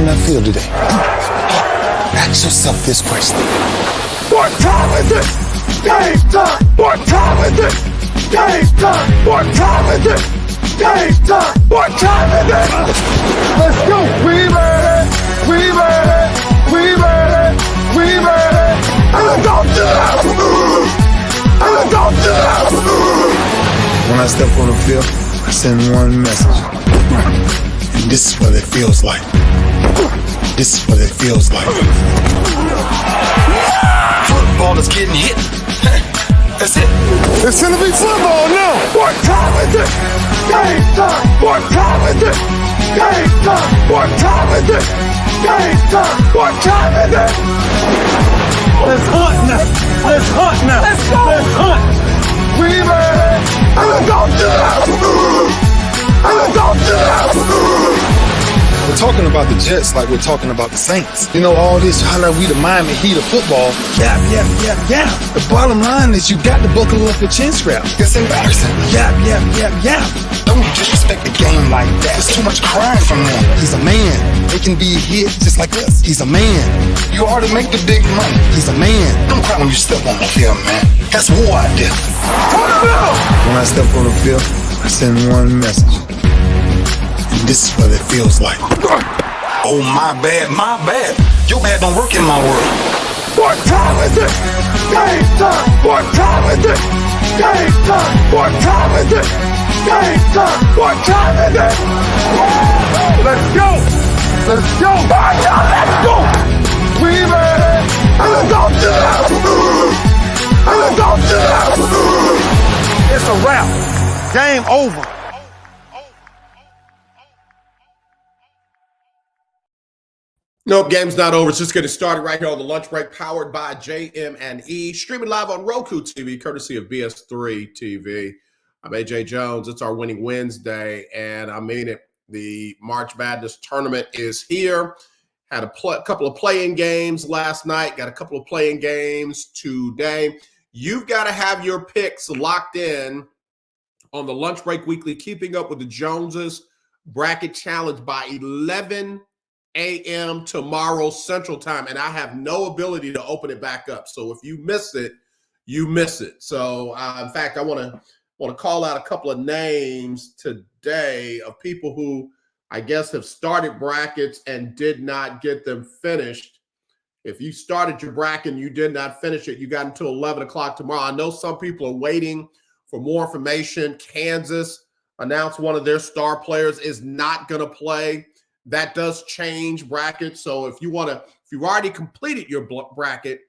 did not feel today? Ask yourself this question. What time is it? Game time! What time is it? Game time! What time is it? Game time! What time is it? Let's go! We made it! We made it! We made it! We made it! And don't do that! And don't do that! When I step on the field, I send one message. And this is what it feels like. This is what it feels like. Football is getting hit. That's it. It's gonna be football now! What time is it? Game time! What time is it? Game time! What time is it? Game time! What time is it? Let's hunt now! Let's hunt now! Let's go! Let's hunt! We made it! And don't do that! And don't do that! We're talking about the Jets like we're talking about the Saints. You know, all this, how like we the Miami Heat of football. Yap, yap, yap, yap. The bottom line is you got to buckle up your chin strap. It's embarrassing. Yap, yap, yap, yap. Don't disrespect the game like that. There's too much crying from them. He's a man. They can be hit just like us. He's a man. You already make the big money. He's a man. Don't cry when you step on the field, man. That's war out there. When I step on the field, I send one message. This is what it feels like. Oh, my bad, my bad. Your bad don't work in my world. What time is it? Game time! What time is it? Game time! What time is it? Game time! What time is it? Let's go! Let's go! Let's go! We made it! And don't do that! And don't do that! It's a wrap. Game over. Nope, game's not over. It's just getting started right here on the lunch break, powered by JM&E, streaming live on Roku TV, courtesy of BS3 TV. I'm AJ Jones. It's our Winning Wednesday, and I mean it. The March Madness tournament is here. Had a couple of play-in games last night. Got a couple of play-in games today. You've got to have your picks locked in on the Lunch Break Weekly, Keeping Up with the Joneses Bracket Challenge by 11 a.m. tomorrow Central Time, and I have no ability to open it back up. So if you miss it, you miss it. So in fact, I want to call out a couple of names today of people who I guess have started brackets and did not get them finished. If you started your bracket and you did not finish it, you got until 11 o'clock tomorrow. I know some people are waiting for more information. Kansas announced one of their star players is not going to play. That does change brackets. So if you've already completed your bracket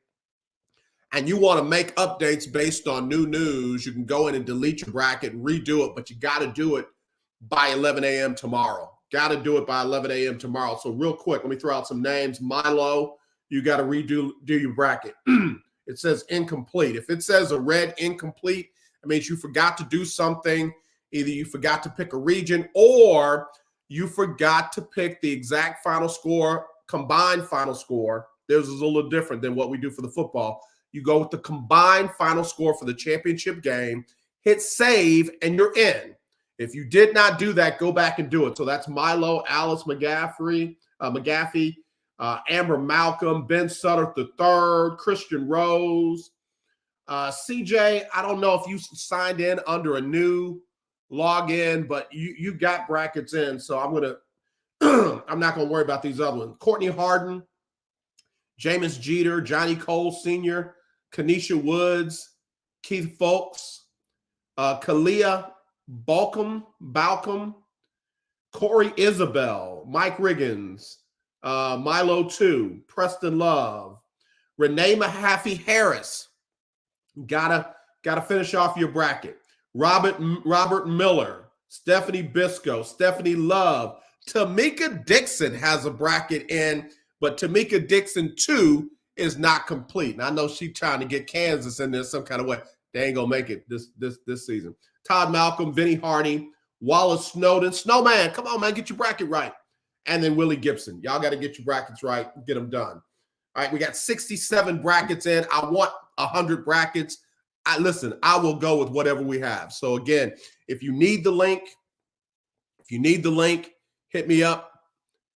and you want to make updates based on new news, you can go in and delete your bracket and redo it, but you got to do it by 11 a.m. tomorrow. Got to do it by 11 a.m. tomorrow. So real quick, let me throw out some names. Milo, you got to do your bracket. It says incomplete. If it says a red incomplete, it means you forgot to do something. Either you forgot to pick a region or you forgot to pick the exact final score, combined final score. This is a little different than what we do for the football. You go with the combined final score for the championship game, hit save, and you're in. If you did not do that, go back and do it. So that's Milo, Alice McGaffey, Amber Malcolm, Ben Sutter III, Christian Rose. CJ, I don't know if you signed in under a new login, but you got brackets in, so I'm not gonna worry about these other ones. Courtney Harden, Jameis Jeter, Johnny Cole Sr., Kanisha Woods, Keith Folks, Kalia Balcom, Corey Isabel, Mike Riggins, Milo 2, Preston Love, Renee Mahaffey Harris. Gotta finish off your bracket. Robert Miller, Stephanie Bisco, Stephanie Love. Tamika Dixon has a bracket in, but Tamika Dixon 2 is not complete. And I know she's trying to get Kansas in there some kind of way. They ain't gonna make it this season. Todd Malcolm, Vinny Hardy, Wallace Snowden. Snowman, come on, man, get your bracket right. And then Willie Gibson. Y'all got to get your brackets right, get them done. All right, we got 67 brackets in. I want 100 brackets. I will go with whatever we have. So again, if you need the link, hit me up.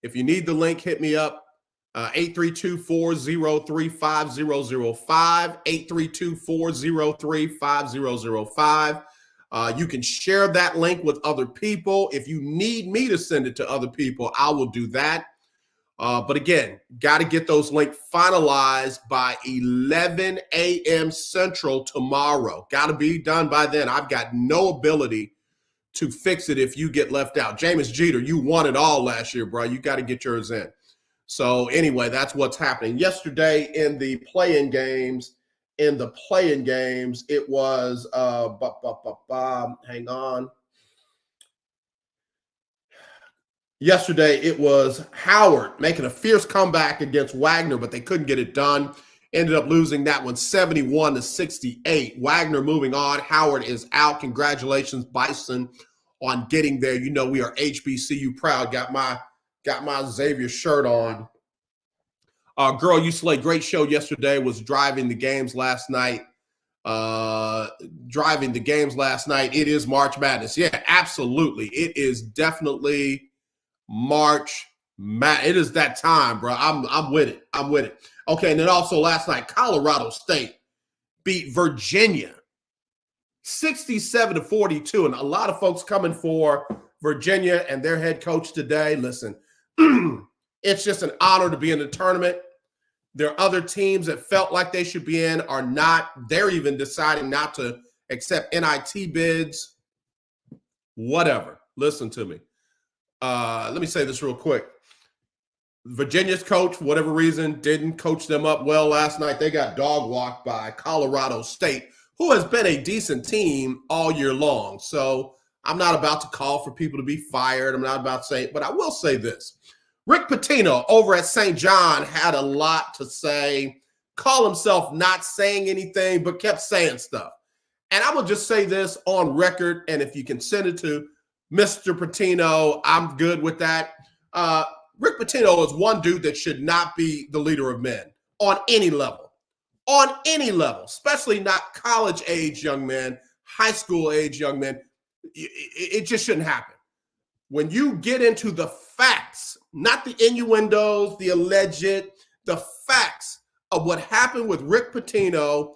If you need the link, hit me up. 832-403-5005, 832-403-5005. You can share that link with other people. If you need me to send it to other people, I will do that. But again, got to get those links finalized by 11 a.m. Central tomorrow. Got to be done by then. I've got no ability to fix it if you get left out. Jameis Jeter, you won it all last year, bro. You got to get yours in. So anyway, that's what's happening. Yesterday in the play-in games, it was, hang on. Yesterday, it was Howard making a fierce comeback against Wagner, but they couldn't get it done. Ended up losing that one 71-68. Wagner moving on. Howard is out. Congratulations, Bison, on getting there. You know we are HBCU proud. Got my Xavier shirt on. Girl, you slay. Great show yesterday. Was driving the games last night. It is March Madness. Yeah, absolutely. It is definitely March Madness. It is that time, bro. I'm with it. Okay, and then also last night, Colorado State beat Virginia 67-42, and a lot of folks coming for Virginia and their head coach today. Listen, it's just an honor to be in the tournament. There are other teams that felt like they should be in, are not. They're even deciding not to accept NIT bids. Whatever. Listen to me. Let me say this real quick. Virginia's coach, for whatever reason, didn't coach them up well last night. They got dog walked by Colorado State, who has been a decent team all year long. So I'm not about to call for people to be fired. I'm not about to say it, but I will say this. Rick Pitino over at St. John had a lot to say, call himself not saying anything, but kept saying stuff. And I will just say this on record, and if you can send it to Mr. Pitino, I'm good with that. Rick Pitino is one dude that should not be the leader of men on any level, especially not college-age young men, high school-age young men. It just shouldn't happen. When you get into the facts, not the innuendos, the alleged, the facts of what happened with Rick Pitino,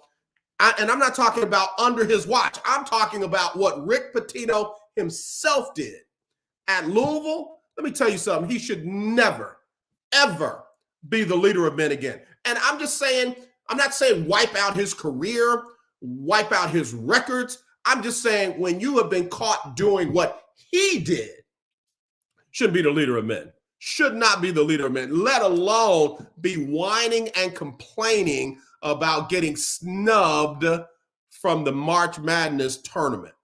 and I'm not talking about under his watch. I'm talking about what Rick Pitino himself did at Louisville. Let me tell you something. He should never, ever be the leader of men again. And I'm just saying, I'm not saying wipe out his career, wipe out his records. I'm just saying when you have been caught doing what he did, shouldn't be the leader of men. Should not be the leader of men, let alone be whining and complaining about getting snubbed from the March Madness tournament.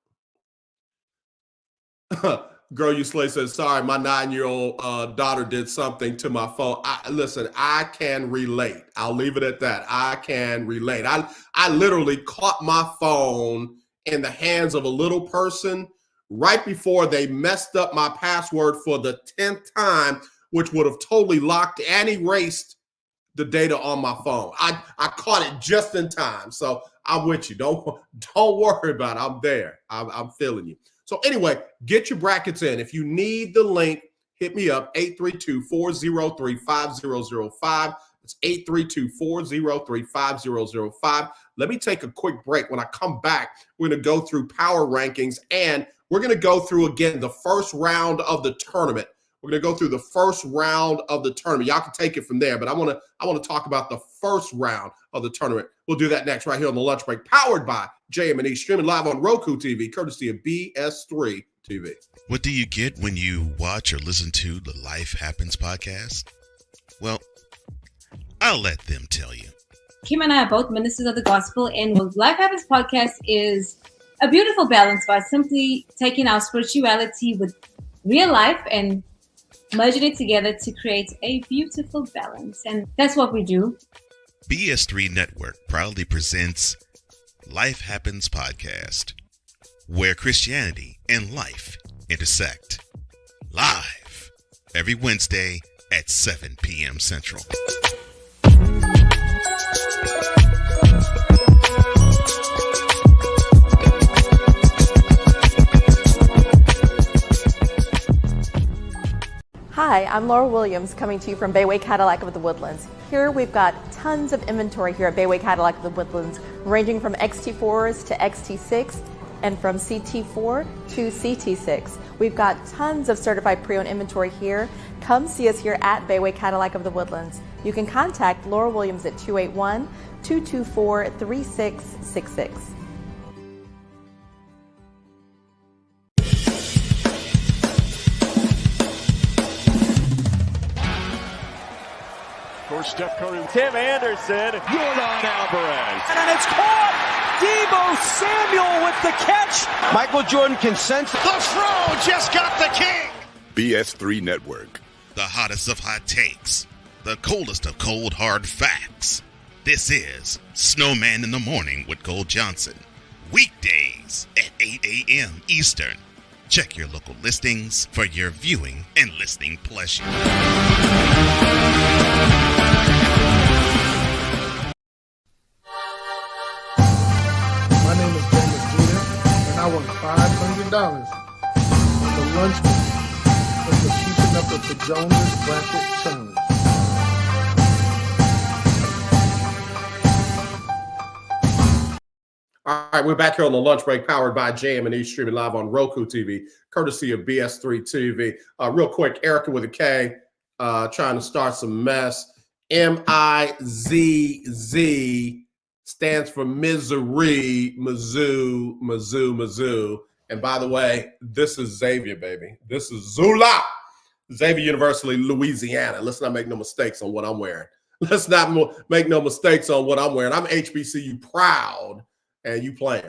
Girl, you slay says, sorry, my 9-year-old daughter did something to my phone. Listen, I can relate. I'll leave it at that. I can relate. I literally caught my phone in the hands of a little person right before they messed up my password for the 10th time, which would have totally locked and erased the data on my phone. I caught it just in time. So I'm with you. Don't worry about it. I'm there. I'm feeling you. So anyway, get your brackets in. If you need the link, hit me up, 832-403-5005. It's 832-403-5005. Let me take a quick break. When I come back, we're going to go through power rankings, and we're going to go through, again, the first round of the tournament. We're going to go through the first round of the tournament. Y'all can take it from there, but I want to talk about the first round of the tournament. We'll do that next right here on the Lunch Break, powered by JM&E, streaming live on Roku TV, courtesy of BS3 TV. What do you get when you watch or listen to the Life Happens podcast? Well, I'll let them tell you. Kim and I are both ministers of the gospel, and the Life Happens podcast is a beautiful balance by simply taking our spirituality with real life and merging it together to create a beautiful balance. And that's what we do. BS3 Network proudly presents Life Happens podcast, where Christianity and life intersect. Live every Wednesday at 7 p.m. Central. Hi, Hi, I'm Laura Williams coming to you from Bayway Cadillac of the Woodlands. Here we've got tons of inventory here at Bayway Cadillac of the Woodlands, ranging from XT4s to XT6 and from CT4 to CT6. We've got tons of certified pre-owned inventory here. Come see us here at Bayway Cadillac of the Woodlands. You can contact Laura Williams at 281-224-3666. For Steph Curry, Tim Anderson, Jordan Alvarez, and it's caught. Debo Samuel with the catch. Michael Jordan can sense. The Fro just got the king. BS3 Network. The hottest of hot takes. The coldest of cold hard facts. This is Snowman in the Morning with Gold Johnson. Weekdays at 8 a.m. Eastern. Check your local listings for your viewing and listening pleasure. My name is James Jeter, and I won $500 on the lunch break for keeping up with the Jonas Bracket Challenge. All right, we're back here on the lunch break, powered by JM&E, streaming live on Roku TV, courtesy of BS3 TV. Real quick, Erica with a K, trying to start some mess. MIZZ stands for misery, Mizzou. And by the way, this is Xavier, baby. This is Zula, Xavier University, Louisiana. Let's not make no mistakes on what I'm wearing. Let's not make no mistakes on what I'm wearing. I'm HBCU proud. And you playing.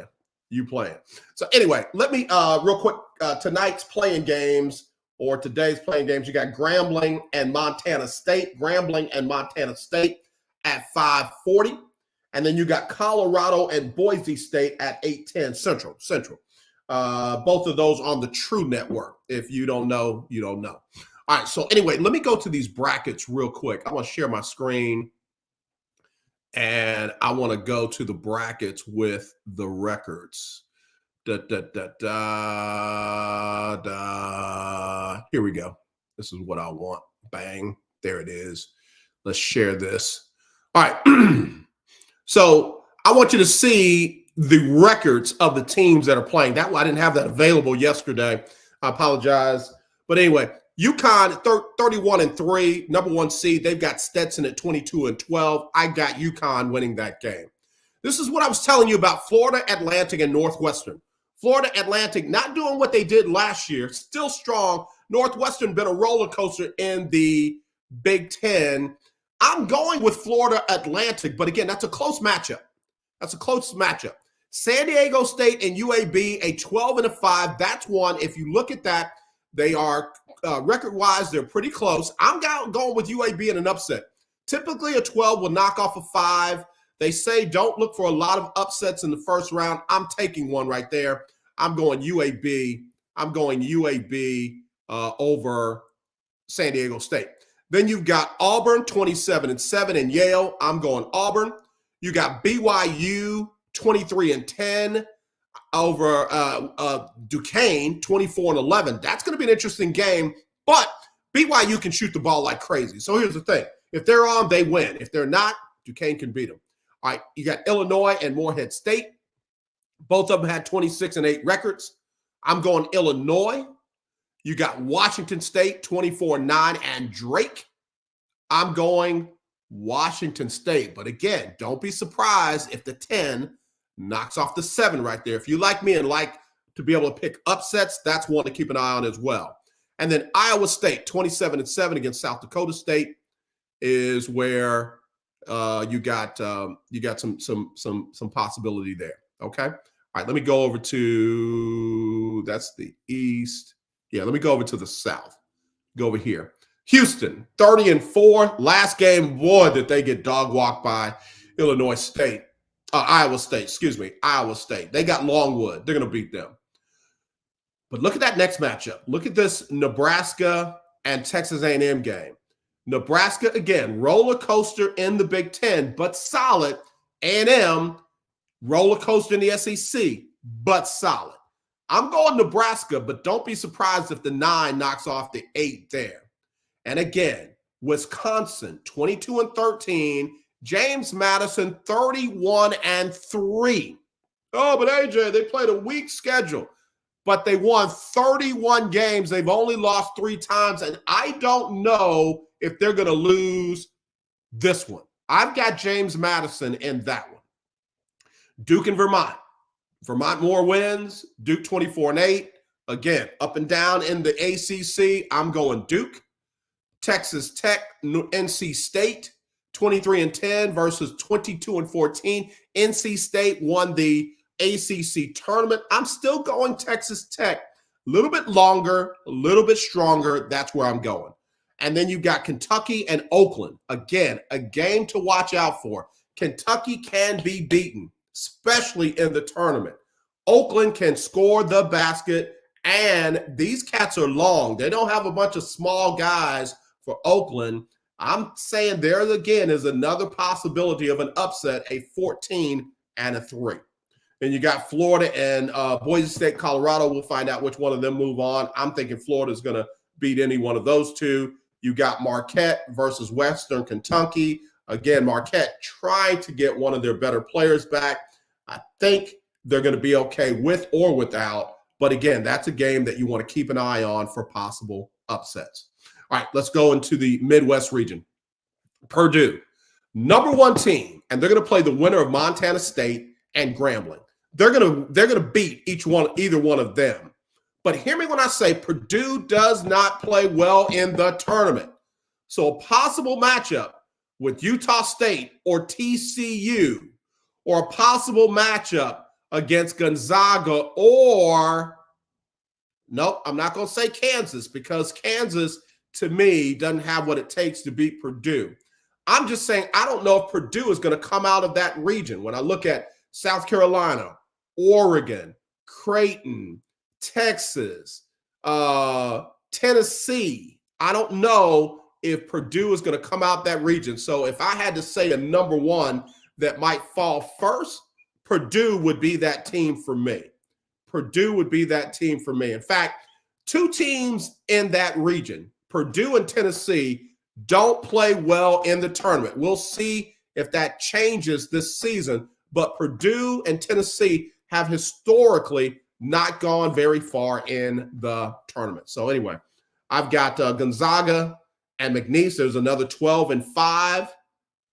So anyway, let me real quick, tonight's playing games or today's playing games, you got Grambling and Montana State at 5:40. And then you got Colorado and Boise State at 8:10 Central. Both of those on the True Network. If you don't know, you don't know. All right, so anyway, let me go to these brackets real quick. I'm going to share my screen. And I want to go to the brackets with the records. Here we go. This is what I want. Bang. There it is. Let's share this. All right. So I want you to see the records of the teams that are playing. I didn't have that available yesterday. I apologize. But anyway, UConn 31-3, number one seed. They've got Stetson at 22-12. I got UConn winning that game. This is what I was telling you about Florida Atlantic and Northwestern. Florida Atlantic not doing what they did last year, still strong. Northwestern been a roller coaster in the Big Ten. I'm going with Florida Atlantic, but again, that's a close matchup. San Diego State and UAB, a 12-5. That's one. If you look at that, they are record-wise, they're pretty close. I'm going with UAB in an upset. Typically, a 12 will knock off a 5. They say don't look for a lot of upsets in the first round. I'm taking one right there. I'm going UAB. Over San Diego State. Then you've got Auburn 27-7 and Yale. I'm going Auburn. You got BYU 23-10. Over Duquesne, 24-11. That's going to be an interesting game, but BYU can shoot the ball like crazy. So here's the thing. If they're on, they win. If they're not, Duquesne can beat them. All right, you got Illinois and Morehead State. Both of them had 26-8 records. I'm going Illinois. You got Washington State, 24-9, and Drake. I'm going Washington State. But again, don't be surprised if the 10 knocks off the 7 right there. If you like me and like to be able to pick upsets, that's one to keep an eye on as well. And then Iowa State, 27-7 against South Dakota State, is where you got some possibility there. Okay. All right. Let me go over to that's the East. Yeah. Let me go over to the South. Go over here. Houston, 30-4. Last game, boy, did they get dog walked by Iowa State. Iowa State. They got Longwood. They're going to beat them. But look at that next matchup. Look at this Nebraska and Texas A&M game. Nebraska, again, roller coaster in the Big Ten, but solid. A&M, roller coaster in the SEC, but solid. I'm going Nebraska, but don't be surprised if the 9 knocks off the 8 there. And again, Wisconsin 22-13, James Madison 31-3. Oh, but AJ, they played a weak schedule, but they won 31 games. They've only lost 3 times, and I don't know if they're going to lose this one. I've got James Madison in that one. Duke and Vermont. Vermont more wins. Duke 24-8. Again, up and down in the ACC. I'm going Duke. Texas Tech, NC State, 23-10 versus 22-14. NC State won the ACC tournament. I'm still going Texas Tech. A little bit longer, a little bit stronger. That's where I'm going. And then you got Kentucky and Oakland. Again, a game to watch out for. Kentucky can be beaten, especially in the tournament. Oakland can score the basket, and these cats are long. They don't have a bunch of small guys for Oakland. I'm saying there again is another possibility of an upset, a 14-3. And you got Florida and Boise State, Colorado. We'll find out which one of them move on. I'm thinking Florida is going to beat any one of those two. You got Marquette versus Western Kentucky. Again, Marquette trying to get one of their better players back. I think they're going to be okay with or without. But again, that's a game that you want to keep an eye on for possible upsets. All right, let's go into the Midwest region. Purdue, number 1 team, and they're going to play the winner of Montana State and Grambling. They're going to beat either one of them. But hear me when I say Purdue does not play well in the tournament. So a possible matchup with Utah State or TCU, or a possible matchup against Gonzaga, or nope, I'm not going to say Kansas, because Kansas, to me, doesn't have what it takes to beat Purdue. I'm just saying I don't know if Purdue is going to come out of that region. When I look at South Carolina, Oregon, Creighton, Texas, Tennessee, I don't know if Purdue is going to come out that region. So if I had to say a number 1 that might fall first, Purdue would be that team for me. Purdue would be that team for me. In fact, 2 teams in that region, Purdue and Tennessee, don't play well in the tournament. We'll see if that changes this season, but Purdue and Tennessee have historically not gone very far in the tournament. So anyway, I've got Gonzaga and McNeese. There's another 12-5,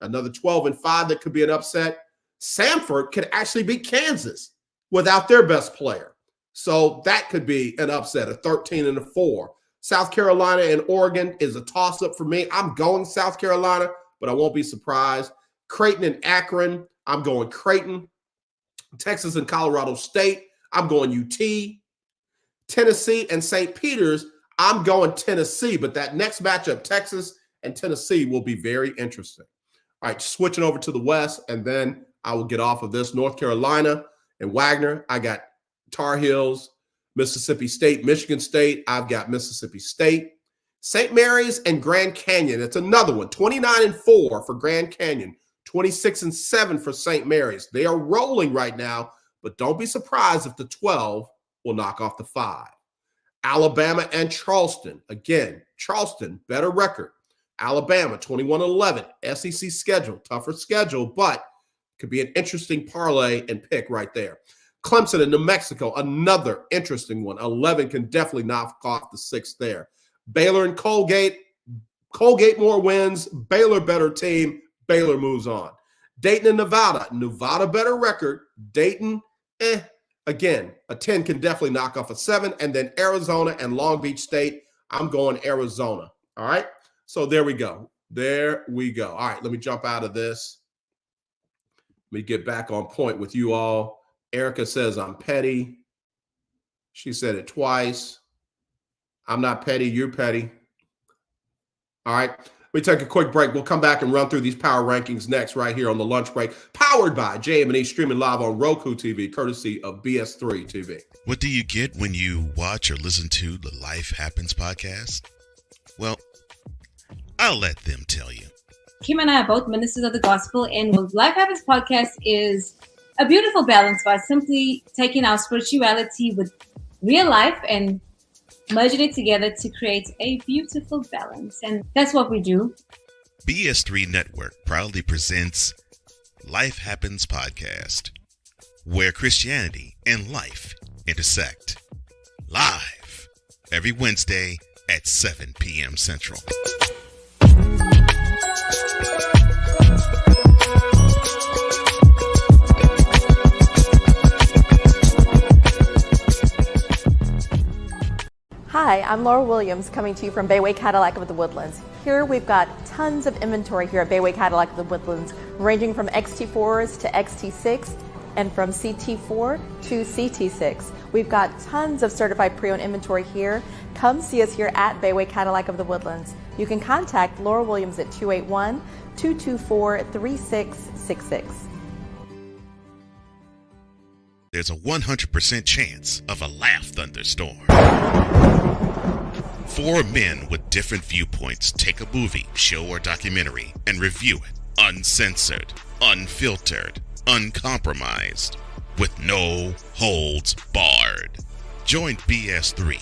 that could be an upset. Samford could actually beat Kansas without their best player. So that could be an upset, a 13-4. South Carolina and Oregon is a toss-up for me. I'm going South Carolina, but I won't be surprised. Creighton and Akron, I'm going Creighton. Texas and Colorado State, I'm going UT. Tennessee and St. Peter's, I'm going Tennessee. But that next matchup, Texas and Tennessee, will be very interesting. All right, switching over to the West, and then I will get off of this. North Carolina and Wagner, I got Tar Heels. Mississippi State, Michigan State, I've got Mississippi State. St. Mary's and Grand Canyon, it's another one. 29-4 for Grand Canyon, 26-7 for St. Mary's. They are rolling right now, but don't be surprised if the 12 will knock off the 5. Alabama and Charleston. Again, Charleston, better record. Alabama, 21-11. SEC schedule, tougher schedule, but could be an interesting parlay and pick right there. Clemson and New Mexico, another interesting one. 11 can definitely knock off the 6 there. Baylor and Colgate. Colgate more wins. Baylor better team. Baylor moves on. Dayton and Nevada. Nevada better record. Dayton, again, a 10 can definitely knock off a 7. And then Arizona and Long Beach State. I'm going Arizona. All right. So there we go. There we go. All right. Let me jump out of this. Let me get back on point with you all. Erica says I'm petty. She said it twice. I'm not petty. You're petty. All right. Let me take a quick break. We'll come back and run through these power rankings next right here on the lunch break. Powered by JM&E, streaming live on Roku TV, courtesy of BS3 TV. What do you get when you watch or listen to the Life Happens podcast? Well, I'll let them tell you. Kim and I are both ministers of the gospel, and what Life Happens podcast is a beautiful balance by simply taking our spirituality with real life and merging it together to create a beautiful balance. And that's what we do. BS3 Network proudly presents Life Happens Podcast, where Christianity and life intersect. Live every Wednesday at 7 p.m. Central. Hi, I'm Laura Williams coming to you from Bayway Cadillac of the Woodlands. Here we've got tons of inventory here at Bayway Cadillac of the Woodlands, ranging from XT4s to XT6 and from CT4 to CT6. We've got tons of certified pre-owned inventory here. Come see us here at Bayway Cadillac of the Woodlands. You can contact Laura Williams at 281-224-3666. There's a 100% chance of a laugh thunderstorm. Four men with different viewpoints take a movie, show, or documentary and review it uncensored, unfiltered, uncompromised, with no holds barred. Join BS3,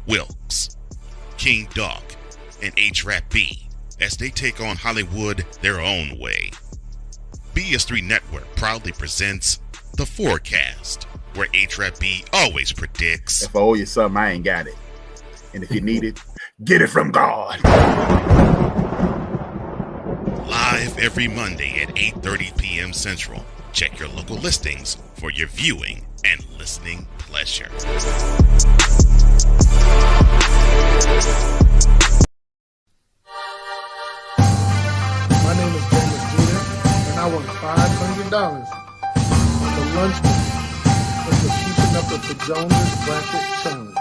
Wilkes, King Doc, and H-Rap-B as they take on Hollywood their own way. BS3 Network proudly presents The Forecast, where H-Rap-B always predicts, if I owe you something, I ain't got it. And if you need it, get it from God. live every Monday at 8:30 p.m. Central. Check your local listings for your viewing and listening pleasure. My name is JM&E, and I won $500 on the lunch money for the Keeping Up with the Jonas Bracket Challenge.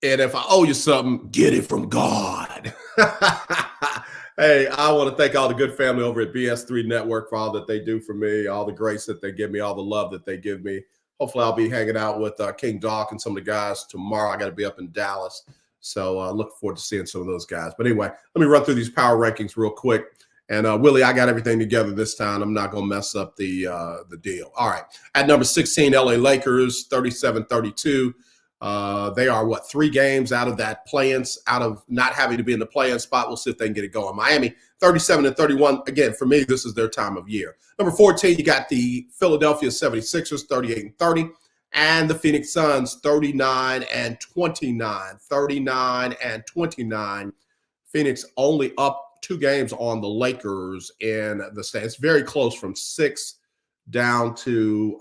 And if I owe you something, get it from God. Hey, I want to thank all the good family over at BS3 Network for all that they do for me, all the grace that they give me, all the love that they give me. Hopefully, I'll be hanging out with King Doc and some of the guys tomorrow. I got to be up in Dallas. So looking forward to seeing some of those guys. But anyway, let me run through these power rankings real quick. And Willie, I got everything together this time. I'm not going to mess up the deal. All right. At number 16, LA Lakers, 37-32. They are 3 games out of that out of not having to be in the play-in spot. We'll see if they can get it going. Miami, 37-31. Again, for me, this is their time of year. Number 14, you got the Philadelphia 76ers, 38-30, and the Phoenix Suns, 39-29. 39-29. Phoenix only up 2 games on the Lakers in the state. It's very close, from 6 down to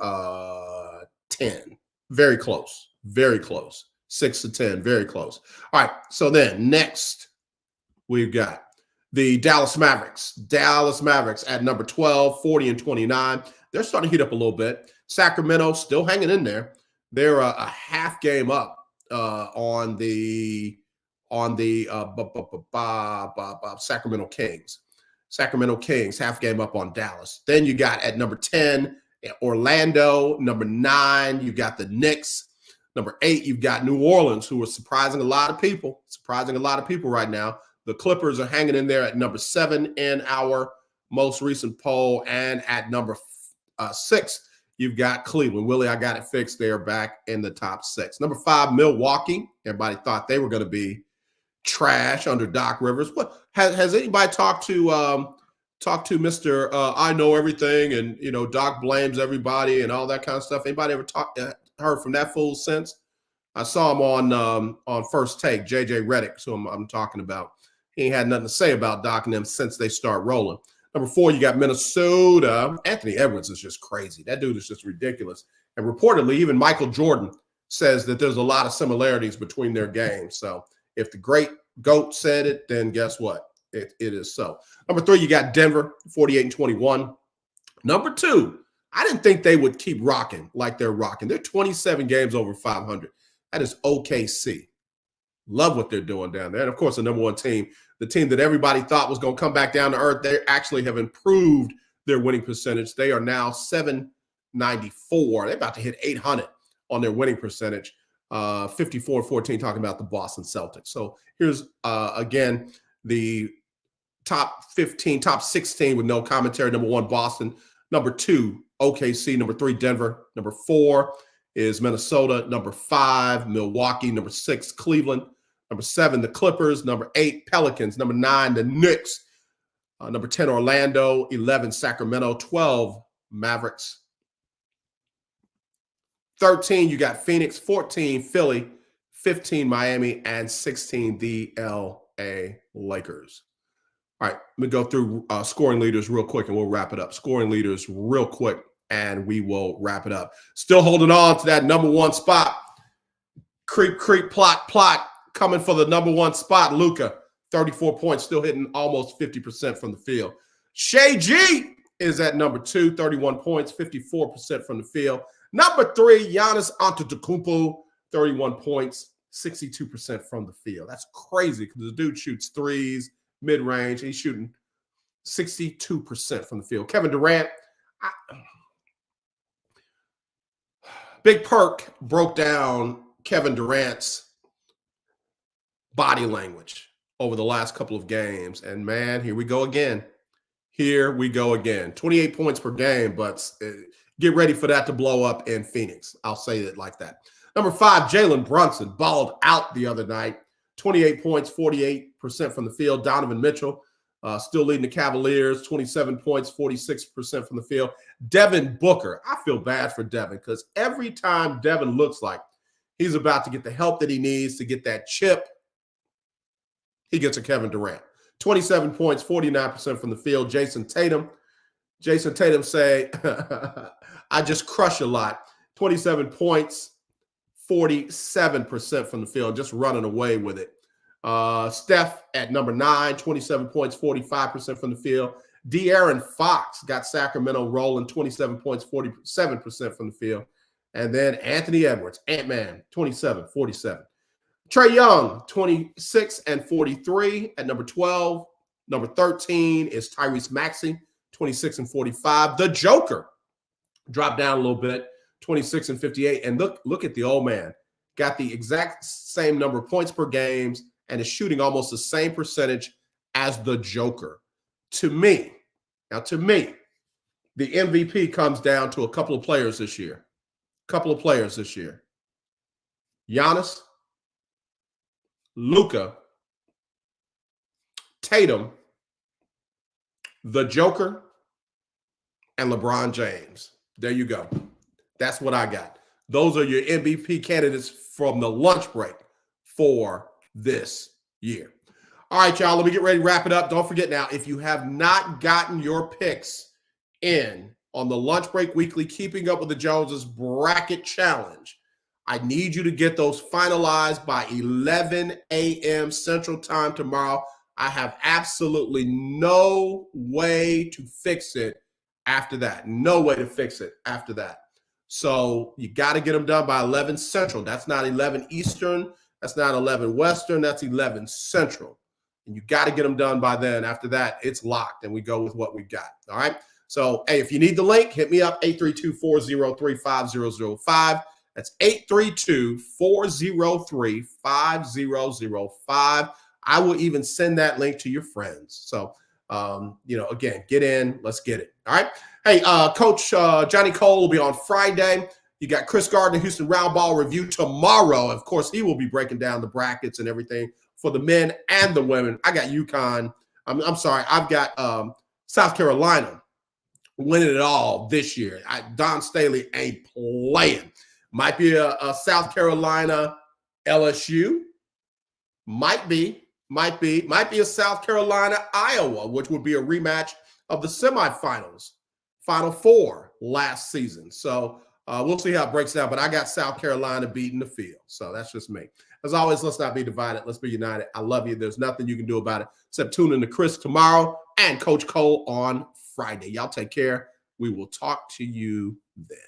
10. Very close. Very close. 6-10, very close. All right, so then next we've got the Dallas Mavericks. Dallas Mavericks at number 12, 40-29. They're starting to heat up a little bit. Sacramento still hanging in there. They're a half game up on the Sacramento Kings. Sacramento Kings, half game up on Dallas. Then you got at number 10, Orlando. Number 9, you got the Knicks. Number 8, you've got New Orleans, who are surprising a lot of people. Surprising a lot of people right now. The Clippers are hanging in there at number 7 in our most recent poll. And at number 6, you've got Cleveland. Willie, I got it fixed. They're back in the top 6. Number 5, Milwaukee. Everybody thought they were going to be trash under Doc Rivers. What has anybody talked to Mr. I know everything, and Doc blames everybody and all that kind of stuff? Anybody ever heard from that fool since? I saw him on First Take, JJ Redick, who I'm talking about. He ain't had nothing to say about Doc and them since they start rolling. Number 4, you got Minnesota. Anthony Edwards is just crazy. That dude is just ridiculous. And reportedly, even Michael Jordan says that there's a lot of similarities between their games. So if the great GOAT said it, then guess what? It is so. Number 3, you got Denver, 48-21. Number 2, I didn't think they would keep rocking like they're rocking. They're 27 games over 500. That is OKC. Love what they're doing down there. And, of course, the number 1 team, the team that everybody thought was going to come back down to earth, they actually have improved their winning percentage. They are now 794. They're about to hit 800 on their winning percentage. 54-14, talking about the Boston Celtics. So here's, again, the top 15, top 16 with no commentary. Number 1, Boston. Number 2, OKC. Number 3, Denver. Number 4 is Minnesota. Number 5, Milwaukee. Number 6, Cleveland. Number 7, the Clippers. Number 8, Pelicans. Number 9, the Knicks. Number 10, Orlando. 11, Sacramento. 12, Mavericks. 13, you got Phoenix. 14, Philly. 15, Miami. And 16, the LA Lakers. All right, let me go through scoring leaders real quick and we'll wrap it up. Scoring leaders real quick and we will wrap it up. Still holding on to that number 1 spot. Creep, plot, coming for the number 1 spot. Luka, 34 points, still hitting almost 50% from the field. Shai G is at number 2, 31 points, 54% from the field. Number 3, Giannis Antetokounmpo, 31 points, 62% from the field. That's crazy because the dude shoots threes, mid-range. He's shooting 62% from the field. Kevin Durant, Big Perk broke down Kevin Durant's body language over the last couple of games. And man, here we go again. 28 points per game, but get ready for that to blow up in Phoenix. I'll say it like that. Number 5, Jalen Brunson balled out the other night. 28 points, 48% from the field. Donovan Mitchell still leading the Cavaliers, 27 points, 46% from the field. Devin Booker, I feel bad for Devin because every time Devin looks like he's about to get the help that he needs to get that chip, he gets a Kevin Durant. 27 points, 49% from the field. Jason Tatum say, I just crush a lot. 27 points, 47% from the field, just running away with it. Steph at number 9, 27 points, 45% from the field. De'Aaron Fox got Sacramento rolling, 27 points, 47% from the field. And then Anthony Edwards, Ant-Man, 27, 47. Trae Young, 26 and 43 at number 12. Number 13 is Tyrese Maxey, 26 and 45. The Joker dropped down a little bit, 26 and 58. And look at the old man. Got the exact same number of points per games and is shooting almost the same percentage as the Joker. To me, the MVP comes down to a couple of players this year. Giannis, Luka, Tatum, the Joker, and LeBron James. There you go. That's what I got. Those are your MVP candidates from the lunch break for this year. All right, y'all, let me get ready to wrap it up. Don't forget now, if you have not gotten your picks in on the Lunch Break Weekly Keeping Up with the Joneses Bracket Challenge, I need you to get those finalized by 11 a.m. Central Time tomorrow. I have absolutely no way to fix it after that. No way to fix it after that. So you got to get them done by 11 Central. That's not 11 Eastern. That's not 11 Western. That's 11 Central. And you got to get them done by then. After that, it's locked, and we go with what we got. All right? So, hey, if you need the link, hit me up, 832-403-5005. That's 832-403-5005. I will even send that link to your friends. So, again, get in. Let's get it. All right? Hey, Coach Johnny Cole will be on Friday. You got Chris Gardner, Houston Roundball Review tomorrow. Of course, he will be breaking down the brackets and everything for the men and the women. I got UConn. I've got South Carolina winning it all this year. Don Staley ain't playing. Might be a South Carolina LSU. Might be a South Carolina Iowa, which would be a rematch of the semifinals, Final Four last season. So we'll see how it breaks down. But I got South Carolina beating the field. So that's just me. As always, let's not be divided. Let's be united. I love you. There's nothing you can do about it except tune in to Chris tomorrow and Coach Cole on Friday. Y'all take care. We will talk to you then.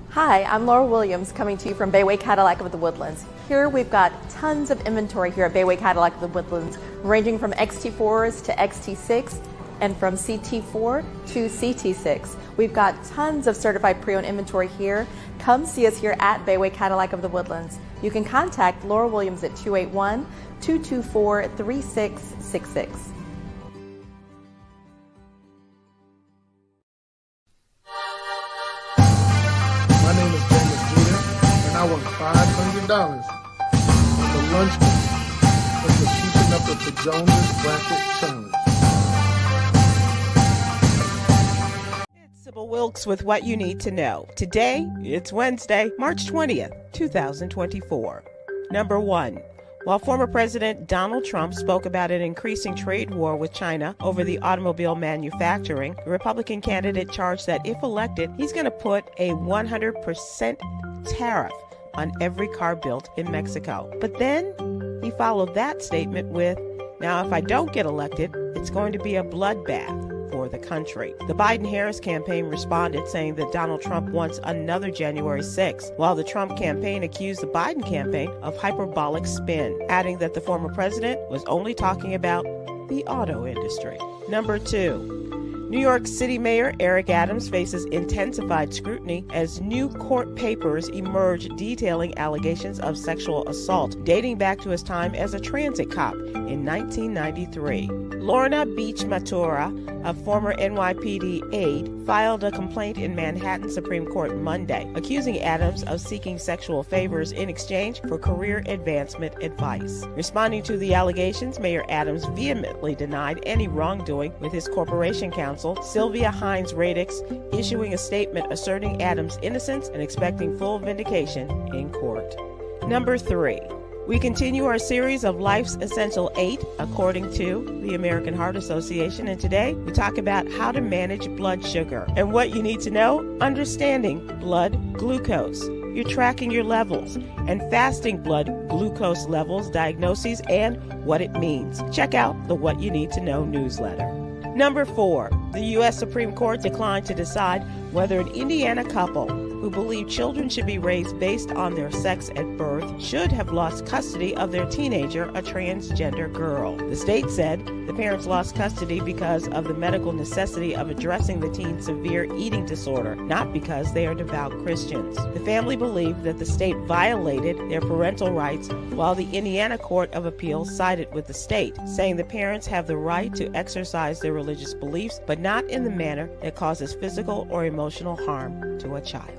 Hi, I'm Laura Williams coming to you from Bayway Cadillac of the Woodlands. Here we've got tons of inventory here at Bayway Cadillac of the Woodlands, ranging from XT4s to XT6 and from CT4 to CT6. We've got tons of certified pre-owned inventory here. Come see us here at Bayway Cadillac of the Woodlands. You can contact Laura Williams at 281-224-3666. won $500 for the lunchman that was keeping up with the Jonas Bracket Challenge. It's Sybil Wilkes with what you need to know. Today, it's Wednesday, March 20th, 2024. Number 1. While former President Donald Trump spoke about an increasing trade war with China over the automobile manufacturing, the Republican candidate charged that if elected, he's going to put a 100% tariff on every car built in Mexico. But then he followed that statement with, now if I don't get elected, it's going to be a bloodbath for the country. The Biden-Harris campaign responded saying that Donald Trump wants another January 6th, while the Trump campaign accused the Biden campaign of hyperbolic spin, adding that the former president was only talking about the auto industry. Number 2. New York City Mayor Eric Adams faces intensified scrutiny as new court papers emerge detailing allegations of sexual assault dating back to his time as a transit cop in 1993. Lorna Beach Matura, a former NYPD aide, filed a complaint in Manhattan Supreme Court Monday, accusing Adams of seeking sexual favors in exchange for career advancement advice. Responding to the allegations, Mayor Adams vehemently denied any wrongdoing, with his corporation counsel, Sylvia Hines Radix, issuing a statement asserting Adams' innocence and expecting full vindication in court. Number 3. We continue our series of Life's Essential 8, according to the American Heart Association, and today we talk about how to manage blood sugar and what you need to know, understanding blood glucose. You're tracking your levels and fasting blood glucose levels, diagnoses, and what it means. Check out the What You Need to Know newsletter. Number 4, the U.S. Supreme Court declined to decide whether an Indiana couple who believed children should be raised based on their sex at birth should have lost custody of their teenager, a transgender girl. The state said the parents lost custody because of the medical necessity of addressing the teen's severe eating disorder, not because they are devout Christians. The family believed that the state violated their parental rights, while the Indiana Court of Appeals sided with the state, saying the parents have the right to exercise their religious beliefs, but not in the manner that causes physical or emotional harm to a child.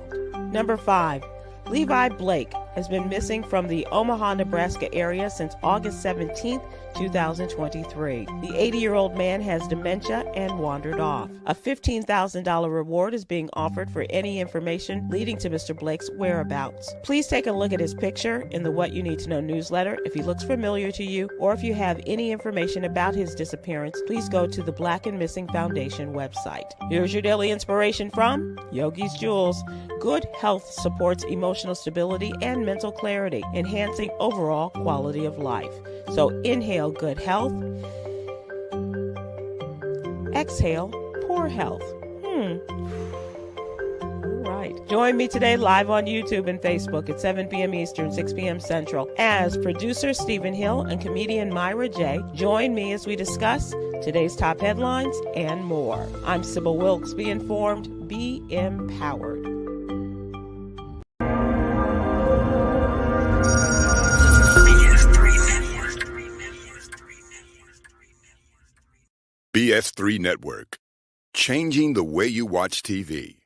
Number 5. Levi Blake has been missing from the Omaha, Nebraska area since August 17, 2023. The 80-year-old man has dementia and wandered off. A $15,000 reward is being offered for any information leading to Mr. Blake's whereabouts. Please take a look at his picture in the What You Need to Know newsletter. If he looks familiar to you, or if you have any information about his disappearance, please go to the Black and Missing Foundation website. Here's your daily inspiration from Yogi's Jewels. Good health supports emotional stability and mental clarity, enhancing overall quality of life. So inhale good health, exhale poor health. All right. Join me today live on YouTube and Facebook at 7 p.m. Eastern, 6 p.m. Central, as producer Stephen Hill and comedian Myra J. join me as we discuss today's top headlines and more. I'm Sybil Wilkes. Be informed, be empowered. BS3 Network. Changing the way you watch TV.